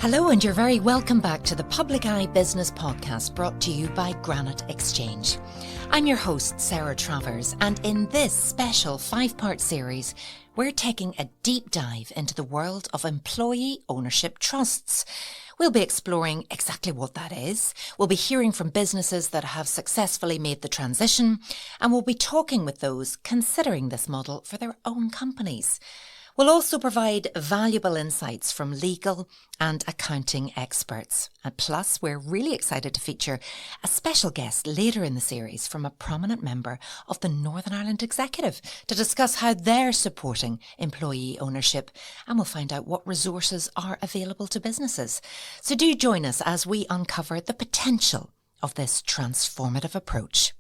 Hello and you're very welcome back to the Public Eye Business Podcast brought to you by Granite Exchange. I'm your host, Sarah Travers, and in this special 5-part series, we're taking a deep dive into the world of employee ownership trusts. We'll be exploring exactly what that is. We'll be hearing from businesses that have successfully made the transition, and we'll be talking with those considering this model for their own companies. We'll also provide valuable insights from legal and accounting experts. And plus, we're really excited to feature a special guest later in the series from a prominent member of the Northern Ireland Executive to discuss how they're supporting employee ownership, and we'll find out what resources are available to businesses. So do join us as we uncover the potential of this transformative approach.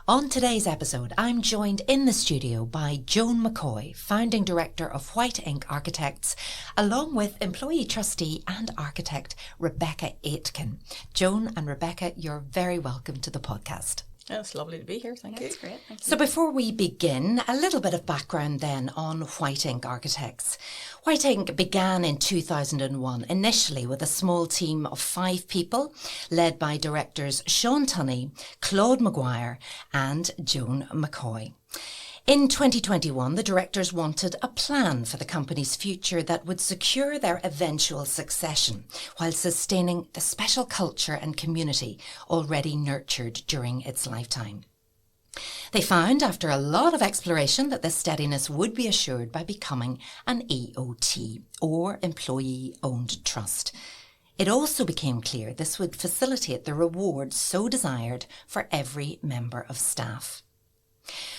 On today's episode, I'm joined in the studio by Joan McCoy, Founding Director of White Ink Architects, along with employee trustee and architect Rebecca Aitken. Joan and Rebecca, you're very welcome to the podcast. Yeah, it's lovely to be here. Thank you. That's great. Thank you. So before we begin, a little bit of background then on White Ink Architects. White Ink began in 2001, initially with a small team of 5 people, led by directors Sean Tunney, Claude Maguire and Joan McCoy. In 2021, the directors wanted a plan for the company's future that would secure their eventual succession while sustaining the special culture and community already nurtured during its lifetime. They found, after a lot of exploration, that this steadiness would be assured by becoming an EOT, or Employee-Owned Trust. It also became clear this would facilitate the rewards so desired for every member of staff.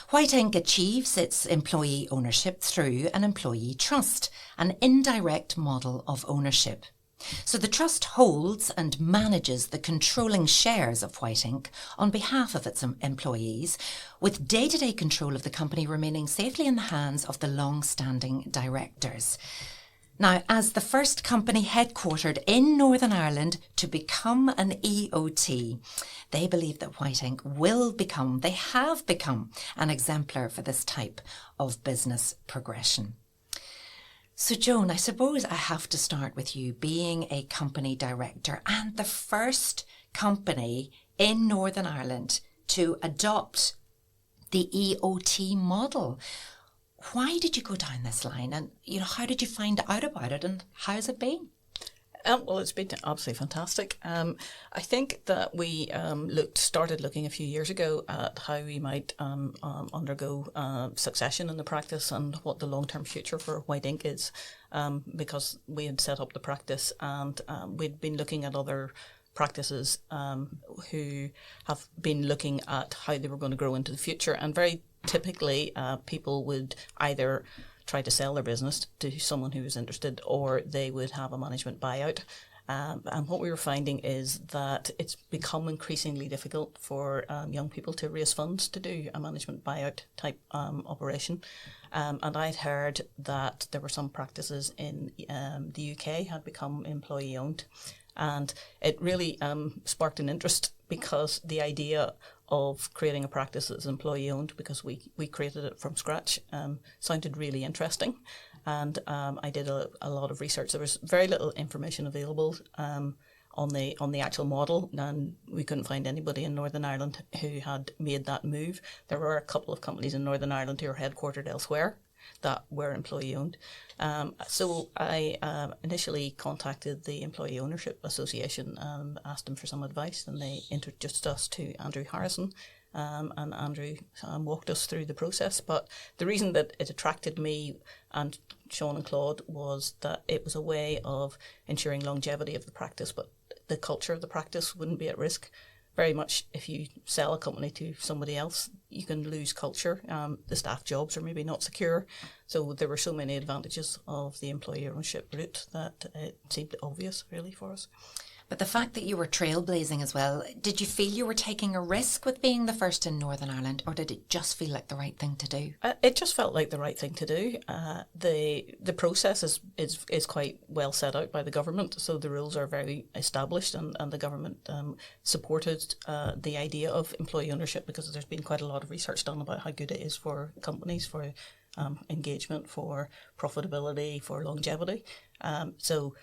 White Ink achieves its employee ownership through an employee trust, an indirect model of ownership. So the trust holds and manages the controlling shares of White Ink on behalf of its employees, with day-to-day control of the company remaining safely in the hands of the long-standing directors. Now, as the first company headquartered in Northern Ireland to become an EOT, they believe that White Ink they have become an exemplar for this type of business progression. So Joan, I suppose I have to start with you being a company director and the first company in Northern Ireland to adopt the EOT model. Why did you go down this line, and how did you find out about it, and how has it been? Well, it's been absolutely fantastic. I think that we started looking a few years ago at how we might undergo succession in the practice and what the long-term future for White Ink is, because we had set up the practice and we'd been looking at other practices who have been looking at how they were going to grow into the future, and very typically, people would either try to sell their business to someone who was interested, or they would have a management buyout. And what we were finding is that it's become increasingly difficult for young people to raise funds to do a management buyout type operation. And I'd heard that there were some practices in the UK had become employee owned. And it really sparked an interest, because the idea of creating a practice that's employee owned, because we created it from scratch, sounded really interesting. And I did a lot of research. There was very little information available on the actual model, and we couldn't find anybody in Northern Ireland who had made that move. There were a couple of companies in Northern Ireland who are headquartered elsewhere that were employee owned. So I initially contacted the Employee Ownership Association and asked them for some advice, and they introduced us to Andrew Harrison, and Andrew walked us through the process. But the reason that it attracted me and Sean and Claude was that it was a way of ensuring longevity of the practice, but the culture of the practice wouldn't be at risk. Very much, if you sell a company to somebody else, you can lose culture. The staff jobs are maybe not secure. So there were so many advantages of the employee ownership route that it seemed obvious, really, for us. But the fact that you were trailblazing as well, did you feel you were taking a risk with being the first in Northern Ireland, or did it just feel like the right thing to do? It just felt like the right thing to do. The process is quite well set out by the government, so the rules are very established, and the government supported the idea of employee ownership, because there's been quite a lot of research done about how good it is for companies, for engagement, for profitability, for longevity. So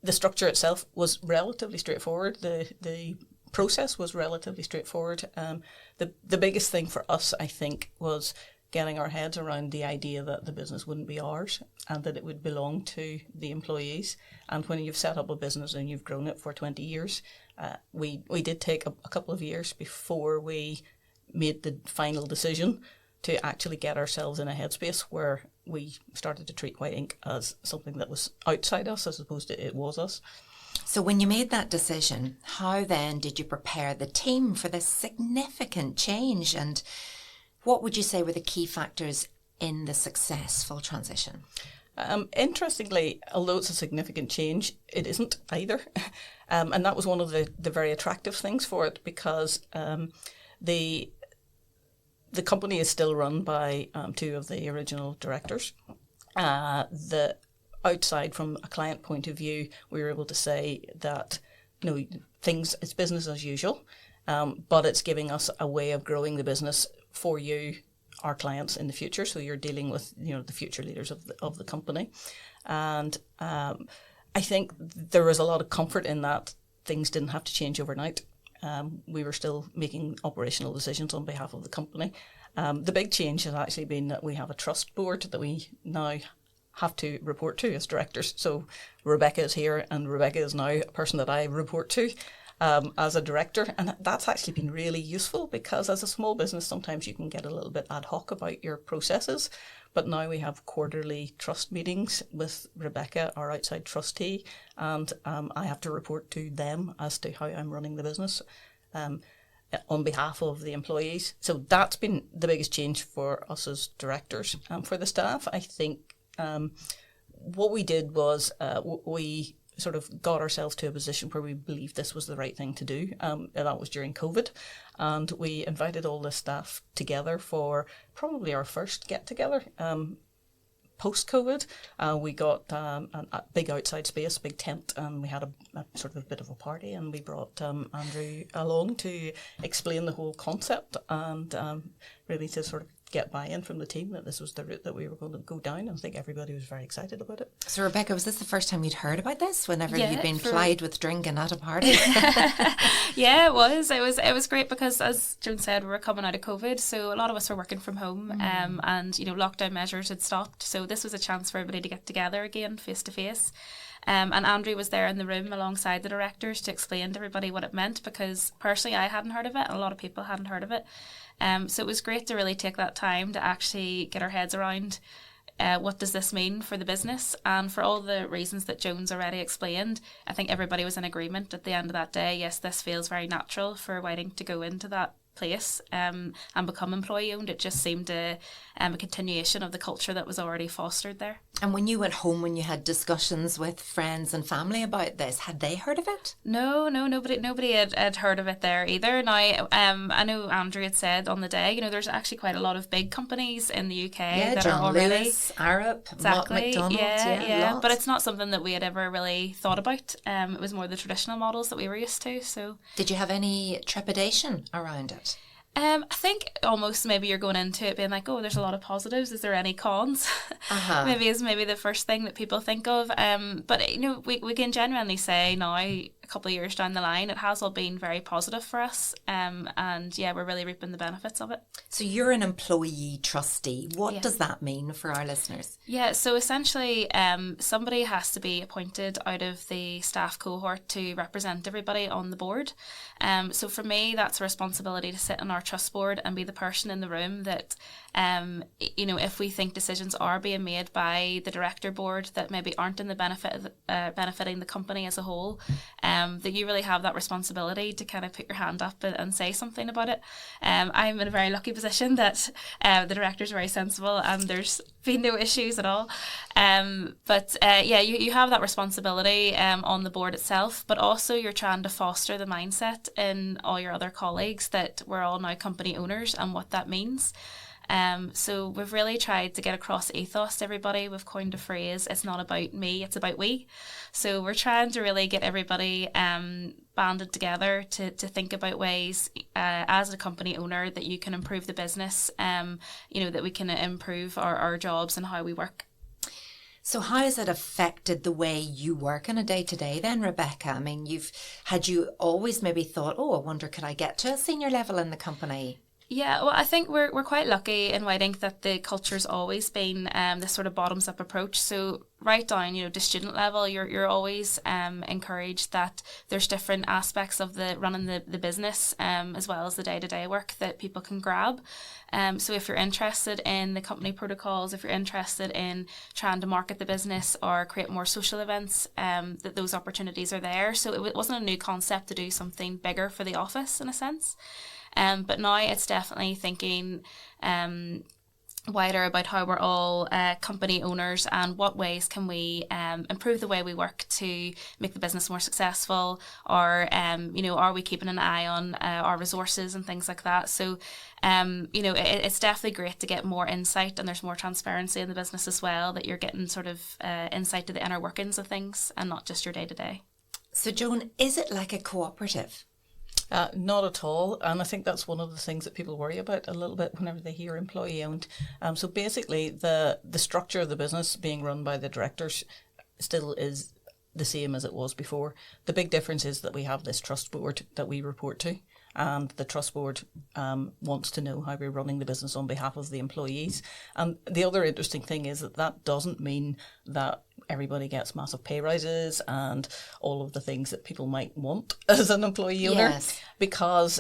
the structure itself was relatively straightforward. The process was relatively straightforward. The biggest thing for us, I think, was getting our heads around the idea that the business wouldn't be ours and that it would belong to the employees. And when you've set up a business and you've grown it for 20 years, we did take a couple of years before we made the final decision to actually get ourselves in a headspace where we started to treat White Ink as something that was outside us as opposed to it was us. So when you made that decision, how then did you prepare the team for this significant change? And what would you say were the key factors in the successful transition? Interestingly, although it's a significant change, it isn't either. And that was one of the very attractive things for it, because the company is still run by two of the original directors. The outside, from a client point of view, we were able to say that it's business as usual, but it's giving us a way of growing the business for you, our clients, in the future. So you're dealing with the future leaders of the company, and I think there was a lot of comfort in that. Things didn't have to change overnight. We were still making operational decisions on behalf of the company. The big change has actually been that we have a trust board that we now have to report to as directors. So Rebecca is here, and Rebecca is now a person that I report to as a director. And that's actually been really useful, because as a small business, sometimes you can get a little bit ad hoc about your processes. But now we have quarterly trust meetings with Rebecca, our outside trustee, and I have to report to them as to how I'm running the business on behalf of the employees. So that's been the biggest change for us as directors. For the staff, I think what we did was we sort of got ourselves to a position where we believed this was the right thing to do. And that was during COVID. And we invited all the staff together for probably our first get-together post-COVID. We got a big outside space, big tent, and we had a sort of a bit of a party, and we brought Andrew along to explain the whole concept and really to sort of get buy-in from the team that this was the route that we were going to go down. I think everybody was very excited about it. So Rebecca, was this the first time you'd heard about this, whenever you'd been plied with drinking at a party? Yeah, it was. It was great, because as Joan said, we were coming out of COVID, so a lot of us were working from home, and lockdown measures had stopped, so this was a chance for everybody to get together again face to face. And Andrew was there in the room alongside the directors to explain to everybody what it meant, because personally I hadn't heard of it and a lot of people hadn't heard of it. So it was great to really take that time to actually get our heads around what does this mean for the business. And for all the reasons that Joan's already explained, I think everybody was in agreement at the end of that day. Yes, this feels very natural for White Ink to go into that place and become employee owned. It just seemed a continuation of the culture that was already fostered there. And when you went home, when you had discussions with friends and family about this, had they heard of it? No, nobody had heard of it there either. Now, I know Andrew had said on the day, there's actually quite a lot of big companies in the UK that John are already Lewis, Arup, exactly, McDonald's, yeah. But it's not something that we had ever really thought about. It was more the traditional models that we were used to. So, did you have any trepidation around it? I think almost maybe you're going into it being like, oh, there's a lot of positives. Is there any cons? Maybe is the first thing that people think of. But we can genuinely say now, a couple of years down the line, it has all been very positive for us. And yeah, we're really reaping the benefits of it. So you're an employee trustee. What does that mean for our listeners? Yeah, so essentially somebody has to be appointed out of the staff cohort to represent everybody on the board. So for me, that's a responsibility to sit on our trust board and be the person in the room that, if we think decisions are being made by the director board that maybe aren't in the benefiting the company as a whole, that you really have that responsibility to kind of put your hand up and say something about it. I'm in a very lucky position that the director's very sensible and there's been no issues at all. But you have that responsibility on the board itself, but also you're trying to foster the mindset in all your other colleagues that we're all now company owners and what that means. So we've really tried to get across ethos to everybody. We've coined a phrase, it's not about me, it's about we. So we're trying to really get everybody banded together to think about ways as a company owner that you can improve the business, that we can improve our jobs and how we work. So how has it affected the way you work on a day-to-day then, Rebecca? I mean, had you always maybe thought, oh, I wonder could I get to a senior level in the company? Yeah, well, I think we're quite lucky in White Ink that the culture's always been this sort of bottoms up approach. So right down, to student level, you're always encouraged that there's different aspects of the running the business as well as the day-to-day work that people can grab. So if you're interested in the company protocols, if you're interested in trying to market the business or create more social events, that those opportunities are there. So it wasn't a new concept to do something bigger for the office in a sense. But now it's definitely thinking wider about how we're all company owners and what ways can we improve the way we work to make the business more successful, or are we keeping an eye on our resources and things like that. So it's definitely great to get more insight, and there's more transparency in the business as well, that you're getting sort of insight to the inner workings of things and not just your day-to-day. So Joan, is it like a cooperative? Not at all, and I think that's one of the things that people worry about a little bit whenever they hear employee-owned. So basically, the structure of the business being run by the directors still is the same as it was before. The big difference is that we have this trust board that we report to, and the trust board wants to know how we're running the business on behalf of the employees. And the other interesting thing is that doesn't mean that everybody gets massive pay rises and all of the things that people might want as an employee owner, yes, because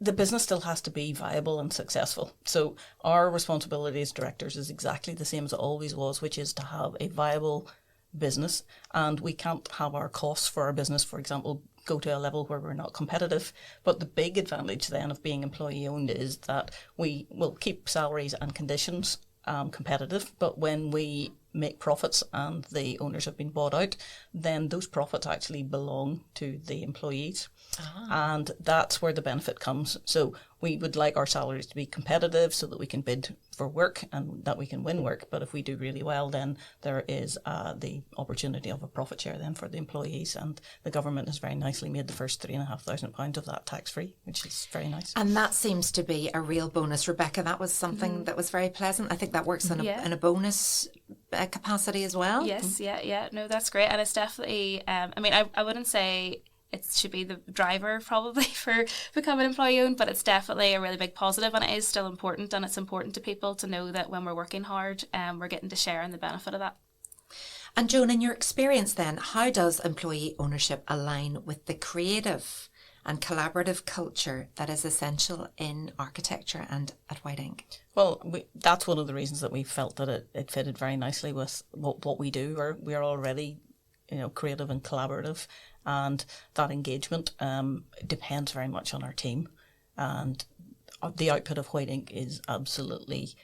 the business still has to be viable and successful. So our responsibility as directors is exactly the same as it always was, which is to have a viable business, and we can't have our costs for our business, for example, go to a level where we're not competitive. But the big advantage then of being employee owned is that we will keep salaries and conditions competitive, but when we make profits and the owners have been bought out, then those profits actually belong to the employees. And that's where the benefit comes. So we would like our salaries to be competitive so that we can bid for work and that we can win work. But if we do really well, then there is the opportunity of a profit share then for the employees. And the government has very nicely made the first £3,500 of that tax-free, which is very nice. And that seems to be a real bonus, Rebecca. That was something that was very pleasant. I think that works in a bonus capacity as well. Yes, yeah. No, that's great. And it's definitely, I wouldn't say it should be the driver probably for becoming employee owned, but it's definitely a really big positive, and it is still important, and it's important to people to know that when we're working hard, we're getting to share in the benefit of that. And Joan, in your experience then, how does employee ownership align with the creative and collaborative culture that is essential in architecture and at White Ink? Well, that's one of the reasons that we felt that it fitted very nicely with what we do. We're already, creative and collaborative, and that engagement depends very much on our team. And the output of White Ink is absolutely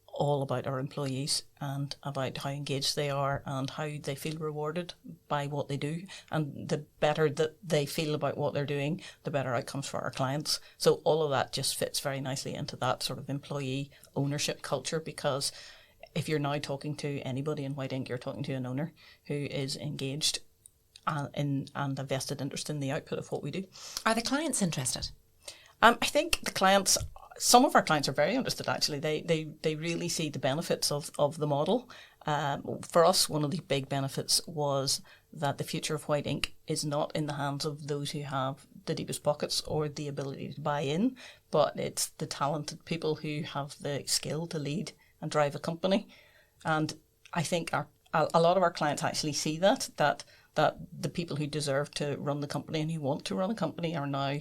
all about our employees and about how engaged they are and how they feel rewarded by what they do. And the better that they feel about what they're doing, the better outcomes for our clients. So all of that just fits very nicely into that sort of employee ownership culture, because if you're now talking to anybody in White Ink, you're talking to an owner who is engaged and a vested interest in the output of what we do. Are the clients interested? I think some of our clients are very interested actually. They really see the benefits of the model. For us, one of the big benefits was that the future of White Ink is not in the hands of those who have the deepest pockets or the ability to buy in, but it's the talented people who have the skill to lead and drive a company. And I think a lot of our clients actually see that the people who deserve to run the company and who want to run a company are now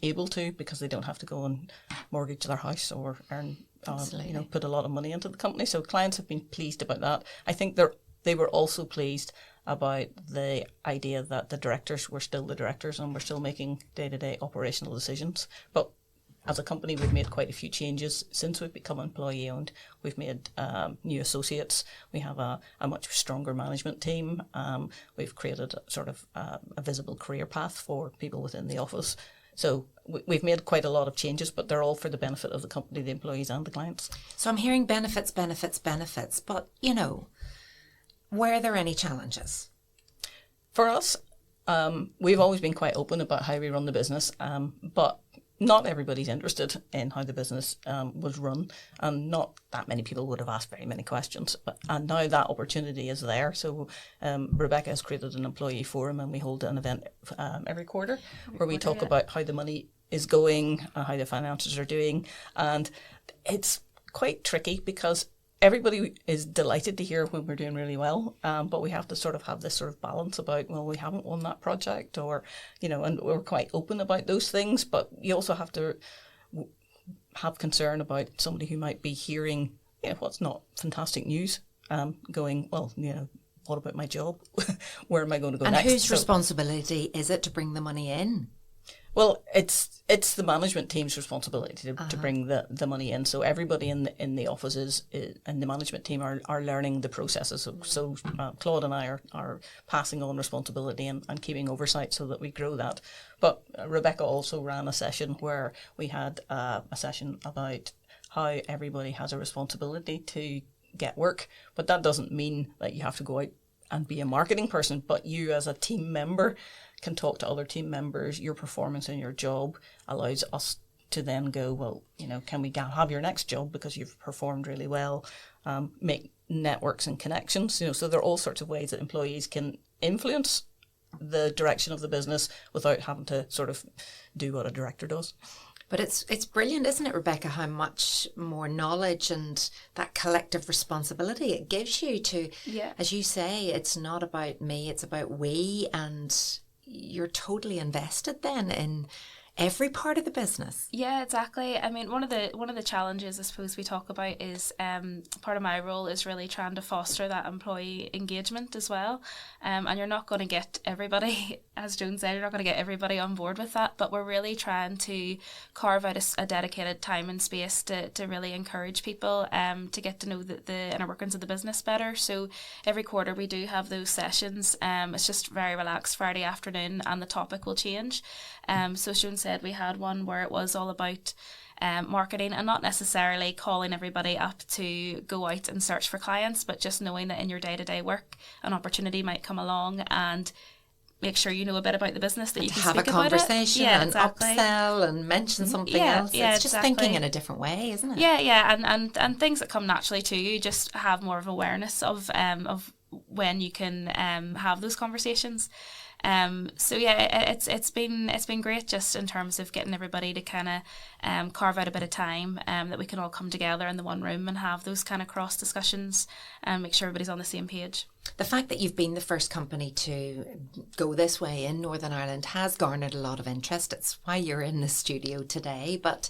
able to, because they don't have to go and mortgage their house or earn, put a lot of money into the company. So clients have been pleased about that. I think they were also pleased about the idea that the directors were still the directors and we're still making day-to-day operational decisions. But as a company, we've made quite a few changes since we've become employee-owned. We've made new associates. We have a much stronger management team. We've created sort of a visible career path for people within the office. So we've made quite a lot of changes, but they're all for the benefit of the company, the employees and the clients. So I'm hearing benefits, but, were there any challenges? For us, we've always been quite open about how we run the business, but not everybody's interested in how the business was run, and not that many people would have asked very many questions. And now that opportunity is there. So Rebecca has created an employee forum, and we hold an event every quarter where we talk about how the money is going, how the finances are doing. And it's quite tricky because everybody is delighted to hear when we're doing really well, but we have to sort of have this sort of balance about, well, we haven't won that project, or, and we're quite open about those things, but you also have to have concern about somebody who might be hearing what's not fantastic news, going, well, what about my job? Where am I going to go next? And whose responsibility is it to bring the money in? Well, it's the management team's responsibility to bring the money in. So everybody in the offices and the management team are learning the processes. So Claude and I are passing on responsibility and keeping oversight so that we grow that. But Rebecca also ran a session where we had a session about how everybody has a responsibility to get work. But that doesn't mean that you have to go out and be a marketing person, but you as a team member can talk to other team members. Your performance in your job allows us to then go, well, can we have your next job because you've performed really well? Make networks and connections. So there are all sorts of ways that employees can influence the direction of the business without having to sort of do what a director does. But it's brilliant, isn't it, Rebecca, how much more knowledge and that collective responsibility it gives you to, as you say, it's not about me, it's about we, and you're totally invested then in every part of the business. Yeah, exactly. I mean, one of the challenges I suppose we talk about is part of my role is really trying to foster that employee engagement as well. And you're not going to get everybody, as Joan said, you're not going to get everybody on board with that, but we're really trying to carve out a dedicated time and space to really encourage people to get to know the inner workings of the business better. So every quarter we do have those sessions. It's just very relaxed Friday afternoon, and the topic will change. So Joan said we had one where it was all about marketing, and not necessarily calling everybody up to go out and search for clients, but just knowing that in your day-to-day work an opportunity might come along, and make sure you know a bit about the business that you can have speak a conversation about it. and upsell and mention something else. It's just thinking in a different way, isn't it? And things that come naturally to you, just have more of awareness of when you can have those conversations. It's been great just in terms of getting everybody to kind of carve out a bit of time that we can all come together in the one room and have those kind of cross discussions and make sure everybody's on the same page. The fact that you've been the first company to go this way in Northern Ireland has garnered a lot of interest. It's why you're in the studio today. But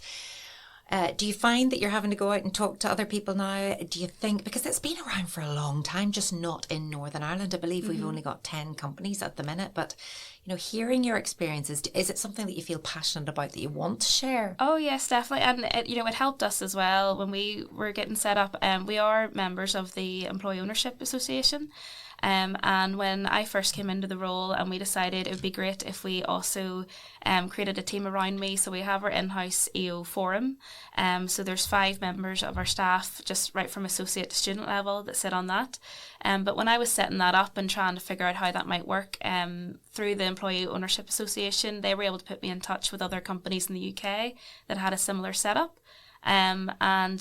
do you find that you're having to go out and talk to other people now? Do you think, because it's been around for a long time, just not in Northern Ireland. I believe we've only got 10 companies at the minute, but hearing your experiences, is it something that you feel passionate about, that you want to share? Oh yes, definitely. And it helped us as well when we were getting set up. We are members of the Employee Ownership Association. And when I first came into the role, and we decided it would be great if we also created a team around me. So we have our in-house EO forum. So there's 5 members of our staff, just right from associate to student level, that sit on that. But when I was setting that up and trying to figure out how that might work through the Employee Ownership Association, they were able to put me in touch with other companies in the UK that had a similar setup. And I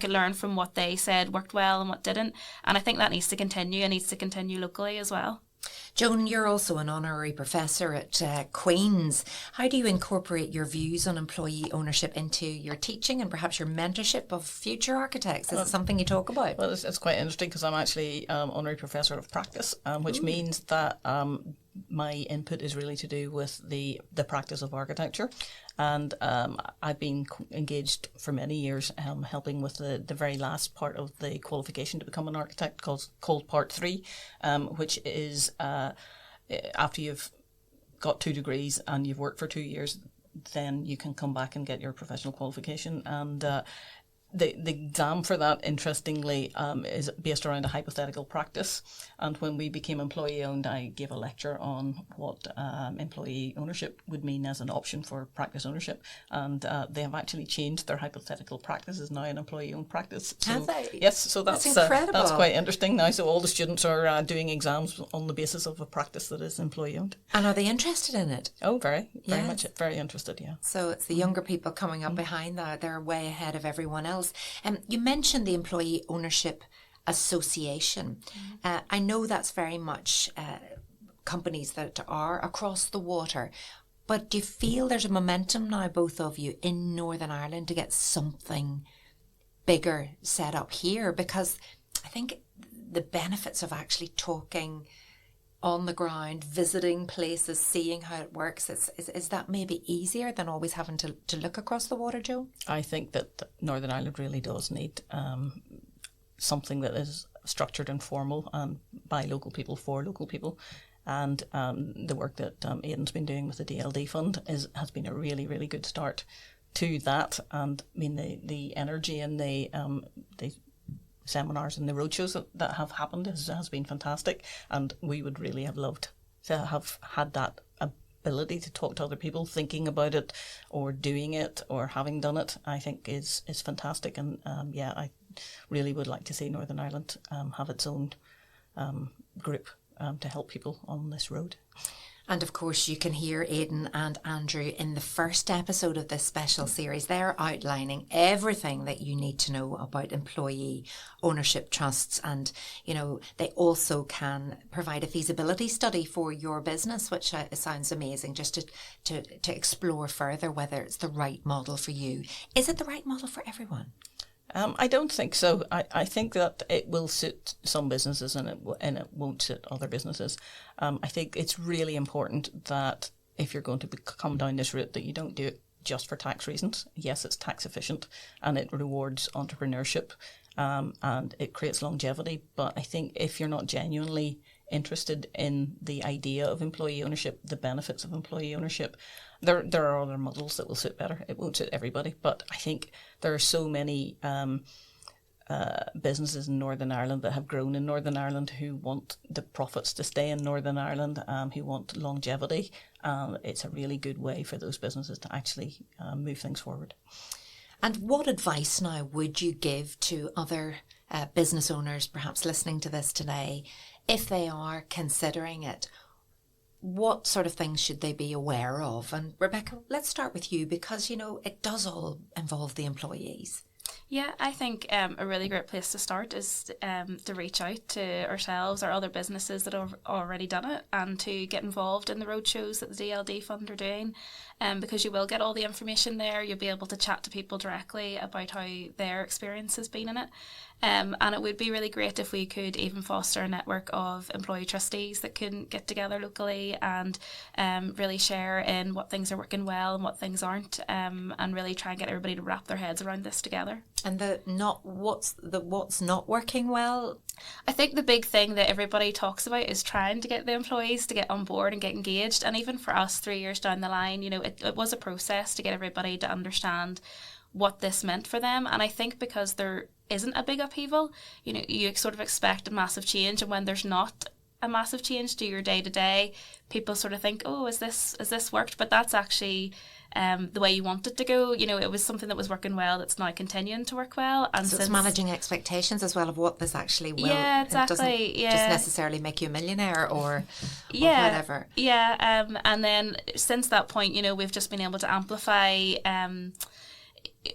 could learn from what they said worked well and what didn't, and I think that needs to continue. It needs to continue locally as well. Joan, you're also an honorary professor at Queen's. How do you incorporate your views on employee ownership into your teaching and perhaps your mentorship of future architects? Is it something you talk about? Well, it's quite interesting because I'm actually honorary professor of practice, which means that my input is really to do with the practice of architecture. And I've been engaged for many years helping with the very last part of the qualification to become an architect, called Part 3, which is after you've got 2 degrees and you've worked for 2 years, then you can come back and get your professional qualification. And the exam for that, interestingly, is based around a hypothetical practice. And when we became employee-owned, I gave a lecture on what employee ownership would mean as an option for practice ownership. And they have actually changed their hypothetical practice is now an employee-owned practice. So, have they? yes, so that's incredible. That's quite interesting now. So all the students are doing exams on the basis of a practice that is employee-owned. And are they interested in it? Oh, very much, very interested, yeah. So it's the younger people coming up behind that. They're way ahead of everyone else. You mentioned the Employee Ownership Association. I know that's very much companies that are across the water. But do you feel there's a momentum now, both of you, in Northern Ireland to get something bigger set up here? Because I think the benefits of actually talking on the ground, visiting places, seeing how it works, is that maybe easier than always having to look across the water, Joe? I think that Northern Ireland really does need something that is structured and formal and by local people for local people. And the work that Aidan's been doing with the DLD fund has been a really, really good start to that. And I mean, the energy and the seminars and the roadshows that have happened has been fantastic, and we would really have loved to have had that ability to talk to other people thinking about it or doing it or having done it. I think is fantastic, and I really would like to see Northern Ireland have its own group to help people on this road. And of course, you can hear Aidan and Andrew in the first episode of this special series. They're outlining everything that you need to know about employee ownership trusts. And, you know, they also can provide a feasibility study for your business, which sounds amazing, just to explore further whether it's the right model for you. Is it the right model for everyone? I don't think so. I think that it will suit some businesses and it won't suit other businesses. I think it's really important that if you're going to come down this route, that you don't do it just for tax reasons. Yes, it's tax efficient and it rewards entrepreneurship and it creates longevity. But I think if you're not genuinely interested in the idea of employee ownership, the benefits of employee ownership, there are other models that will suit better. It won't suit everybody, but I think there are so many businesses in Northern Ireland that have grown in Northern Ireland who want the profits to stay in Northern Ireland, who want longevity. It's a really good way for those businesses to actually move things forward. And what advice now would you give to other business owners perhaps listening to this today, if they are considering it? What sort of things should they be aware of? And Rebecca, let's start with you, because, you know, it does all involve the employees. Yeah, I think a really great place to start is to reach out to ourselves or other businesses that have already done it, and to get involved in the roadshows that the DLD Fund are doing, because you will get all the information there. You'll be able to chat to people directly about how their experience has been in it. And it would be really great if we could even foster a network of employee trustees that can get together locally and really share in what things are working well and what things aren't, and really try and get everybody to wrap their heads around this together. And what's not working well? I think the big thing that everybody talks about is trying to get the employees to get on board and get engaged. And even for us, 3 years down the line, you know, it was a process to get everybody to understand what this meant for them. And I think because there isn't a big upheaval, you know, you sort of expect a massive change, and when there's not a massive change to your day to day, people sort of think, oh, is this worked? But that's actually the way you want it to go. You know, it was something that was working well that's now continuing to work well. And so it's managing expectations as well of what this actually will. Yeah, exactly. It doesn't just necessarily make you a millionaire or whatever. Yeah, and then since that point, you know, we've just been able to amplify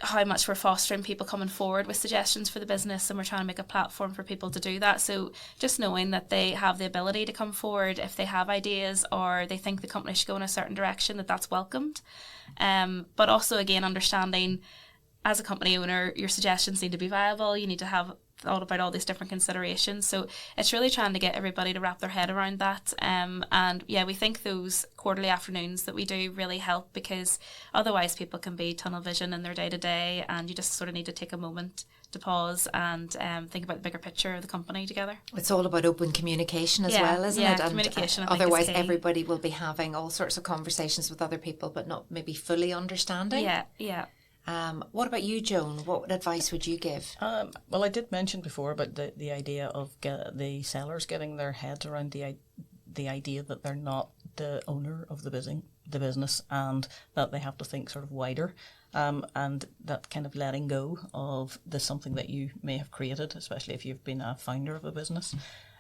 how much we're fostering people coming forward with suggestions for the business, and we're trying to make a platform for people to do that. So just knowing that they have the ability to come forward if they have ideas or they think the company should go in a certain direction, that's welcomed. But also, again, understanding as a company owner, your suggestions need to be viable. You need to have thought about all these different considerations. So it's really trying to get everybody to wrap their head around that. And yeah, we think those quarterly afternoons that we do really help, because otherwise people can be tunnel vision in their day to day, and you just sort of need to take a moment to pause and think about the bigger picture of the company together. It's all about open communication as well, isn't it? And communication. Otherwise, everybody will be having all sorts of conversations with other people, but not maybe fully understanding. Yeah. What about you, Joan? What advice would you give? Well, I did mention before about the idea of the sellers getting their heads around the idea that they're not the owner of the business, and that they have to think sort of wider, and that kind of letting go of something that you may have created, especially if you've been a founder of a business.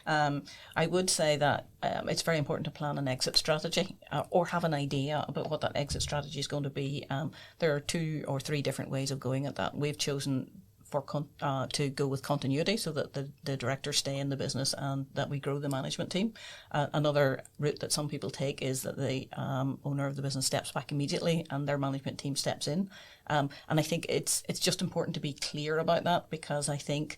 I would say that it's very important to plan an exit strategy, or have an idea about what that exit strategy is going to be. There are 2 or 3 different ways of going at that. We've chosen to go with continuity, so that the directors stay in the business and that we grow the management team. Another route that some people take is that the owner of the business steps back immediately and their management team steps in. And I think it's just important to be clear about that, because I think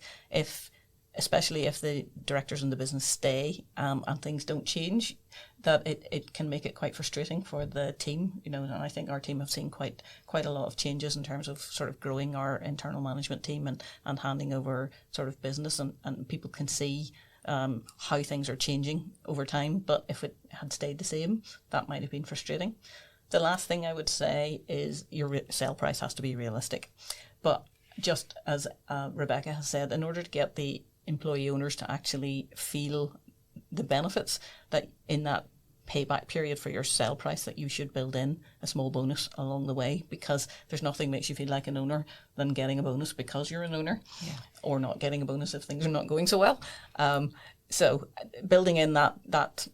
especially if the directors in the business stay and things don't change, that it can make it quite frustrating for the team, and I think our team have seen quite a lot of changes in terms of sort of growing our internal management team and handing over sort of business, and people can see how things are changing over time. But if it had stayed the same, that might have been frustrating. The last thing I would say is your sale price has to be realistic. But just as Rebecca has said, in order to get the employee owners to actually feel the benefits, that in that payback period for your sell price, that you should build in a small bonus along the way, because there's nothing makes you feel like an owner than getting a bonus because you're an owner, or not getting a bonus if things are not going so well. So building in that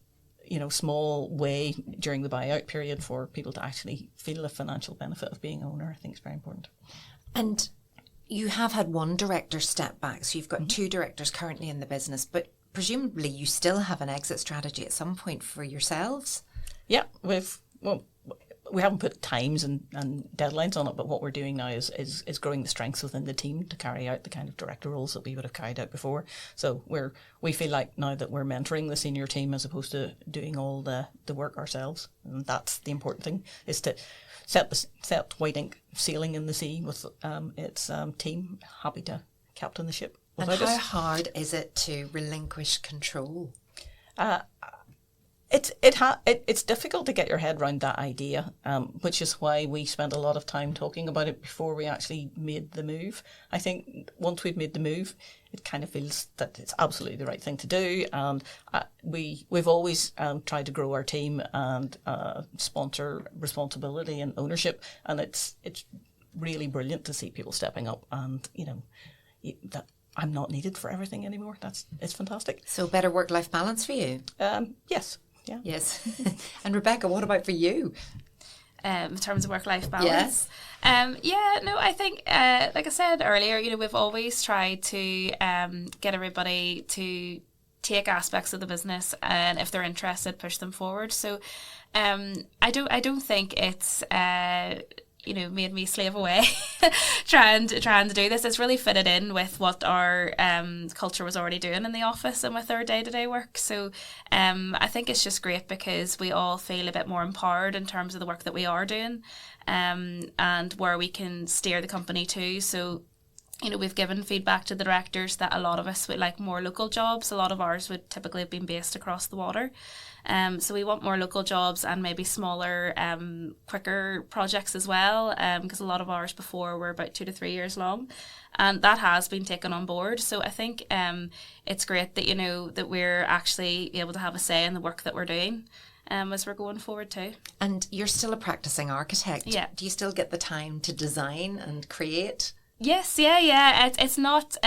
small way during the buyout period for people to actually feel the financial benefit of being an owner, I think is very important. And you have had one director step back, so you've got 2 directors currently in the business, but presumably you still have an exit strategy at some point for yourselves? Yeah, we haven't put times and deadlines on it, but what we're doing now is growing the strengths within the team to carry out the kind of director roles that we would have carried out before. So we feel like now that we're mentoring the senior team as opposed to doing all the work ourselves, and that's the important thing, is to set White Ink sailing in the sea with its team happy to captain the ship. And how hard is it to relinquish control? It's difficult to get your head around that idea, which is why we spent a lot of time talking about it before we actually made the move. I think once we've made the move, it kind of feels that it's absolutely the right thing to do, and we've always tried to grow our team and sponsor responsibility and ownership, and it's really brilliant to see people stepping up, and that I'm not needed for everything anymore. It's fantastic. So better work-life balance for you? Yes. Yeah. Yes. And Rebecca, what about for you? In terms of work-life balance? Yes. I think, like I said earlier, we've always tried to get everybody to take aspects of the business, and if they're interested, push them forward. So I don't think it's made me slave away trying to do this. It's really fitted in with what our culture was already doing in the office and with our day-to-day work. So I think it's just great because we all feel a bit more empowered in terms of the work that we are doing, and where we can steer the company to. So we've given feedback to the directors that a lot of us would like more local jobs. A lot of ours would typically have been based across the water. So we want more local jobs and maybe smaller, quicker projects as well, because a lot of ours before were about 2 to 3 years long. And that has been taken on board. So I think it's great that, that we're actually able to have a say in the work that we're doing as we're going forward too. And you're still a practicing architect. Yeah. Do you still get the time to design and create? Yes, yeah. It's not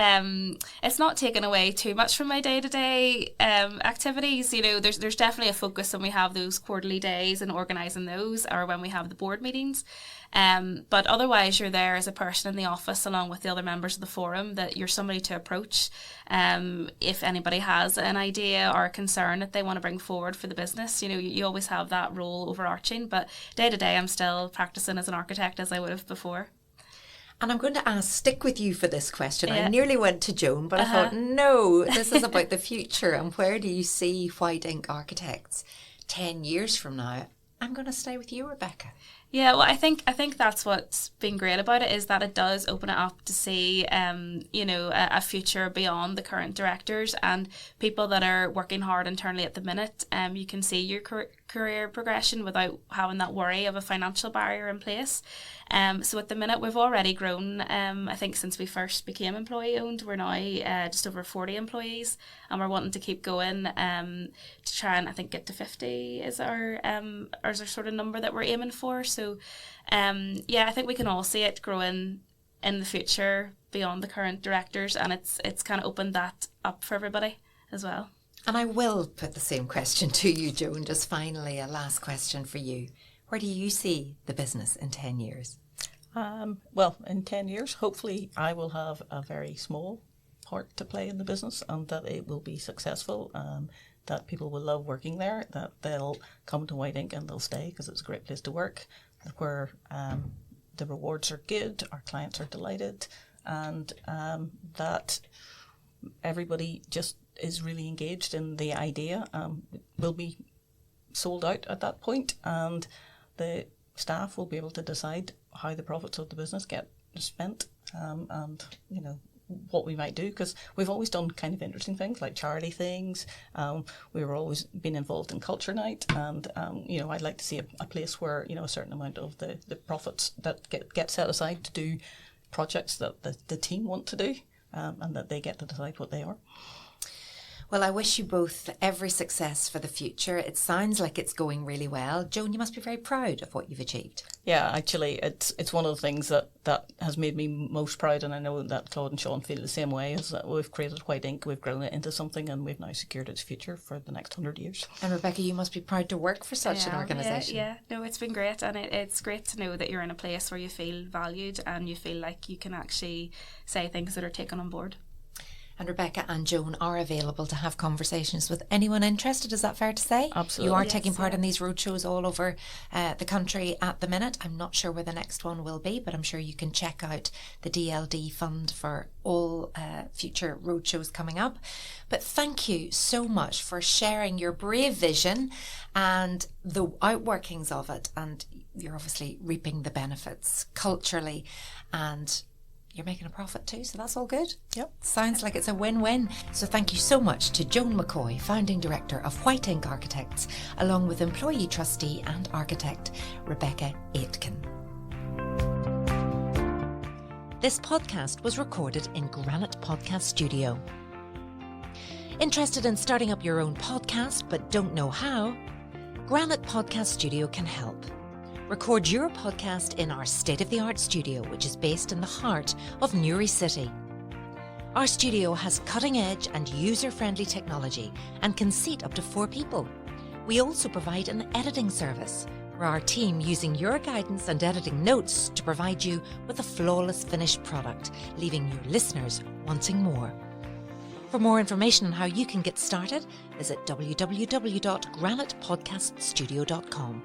taken away too much from my day-to-day activities. There's definitely a focus, and we have those quarterly days and organising those, or when we have the board meetings. But otherwise, you're there as a person in the office along with the other members of the forum, that you're somebody to approach if anybody has an idea or a concern that they want to bring forward for the business. You always have that role overarching, but day-to-day I'm still practising as an architect as I would have before. And I'm going to stick with you for this question. Yeah. I nearly went to Joan, but I thought, no, this is about the future. And where do you see White Ink Architects 10 years from now? I'm going to stay with you, Rebecca. Yeah, well, I think that's what's been great about it, is that it does open it up to see, a future beyond the current directors and people that are working hard internally at the minute. You can see your career progression without having that worry of a financial barrier in place. So at the minute we've already grown. I think since we first became employee owned, we're now just over 40 employees, and we're wanting to keep going to try and I think get to 50 is our sort of number that we're aiming for. So I think we can all see it growing in the future beyond the current directors, and it's kind of opened that up for everybody as well. And I will put the same question to you, Joan. Just finally, a last question for you. Where do you see the business in 10 years? Well, in 10 years, hopefully I will have a very small part to play in the business, and that it will be successful, that people will love working there, that they'll come to White Ink and they'll stay because it's a great place to work, where the rewards are good, our clients are delighted, and that everybody just is really engaged in the idea. Will be sold out at that point, and the staff will be able to decide how the profits of the business get spent, and what we might do, because we've always done kind of interesting things like charity things. We were always been involved in culture night, and I'd like to see a place where a certain amount of the profits that get set aside to do projects that the team want to do, and that they get to decide what they are. Well, I wish you both every success for the future. It sounds like it's going really well. Joan, you must be very proud of what you've achieved. Yeah, actually, it's one of the things that has made me most proud, and I know that Claude and Sean feel the same way, is that we've created White Ink, we've grown it into something, and we've now secured its future for the next 100 years. And Rebecca, you must be proud to work for such an organisation. Yeah, no, it's been great, and it's great to know that you're in a place where you feel valued and you feel like you can actually say things that are taken on board. And Rebecca and Joan are available to have conversations with anyone interested. Is that fair to say? Absolutely. You are taking part in these roadshows all over the country at the minute. I'm not sure where the next one will be, but I'm sure you can check out the DLD fund for all future roadshows coming up. But thank you so much for sharing your brave vision and the outworkings of it. And you're obviously reaping the benefits culturally, and you're making a profit too, so that's all good. Yep. Sounds like it's a win-win. So thank you so much to Joan McCoy, Founding Director of White Ink Architects, along with Employee Trustee and Architect Rebecca Aitken. This podcast was recorded in Granite Podcast Studio. Interested in starting up your own podcast but don't know how? Granite Podcast Studio can help. Record your podcast in our state-of-the-art studio, which is based in the heart of Newry City. Our studio has cutting-edge and user-friendly technology and can seat up to 4 people. We also provide an editing service for our team, using your guidance and editing notes to provide you with a flawless finished product, leaving your listeners wanting more. For more information on how you can get started, visit www.granitepodcaststudio.com.